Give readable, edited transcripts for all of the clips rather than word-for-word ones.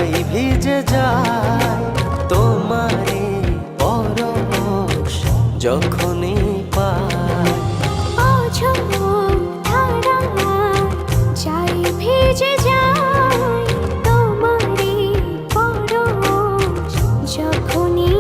যাই ভিজে যায় তোমারে পরশ যখনই পাই। অঝোর ধারায় যাই ভিজে যায় তোমারে পরশ যখনই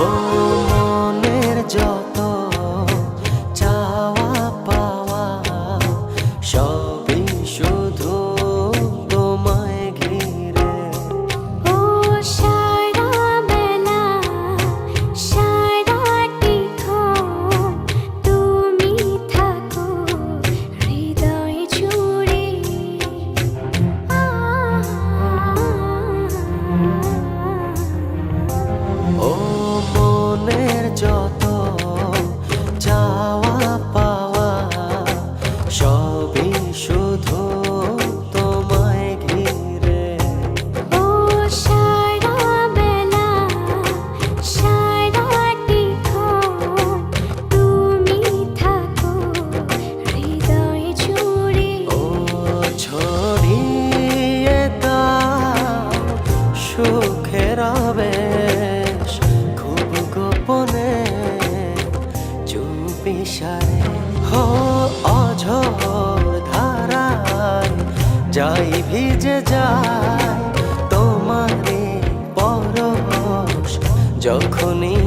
ও মনের যত চাওয়া পাওয়া সবই শুধু তোমায় ঘিরে। ও সারা বেলা সারাটিক্ষণ তুমি থাকো হৃদয় জুড়ে। ও মনের যত চাওয়া পাওয়া সবই শুধু তোমায় ঘিরে। ও সারা বেলা সারাটিক্ষণ তুমি থাকো হৃদয় জুড়ে। ও ছড়িয়ে দাও সুখের আবেশ খুব গোপনে চুপি সারে। হো অঝোর ধারায় যাই ভিজে যায় তোমারে পরশ যখনই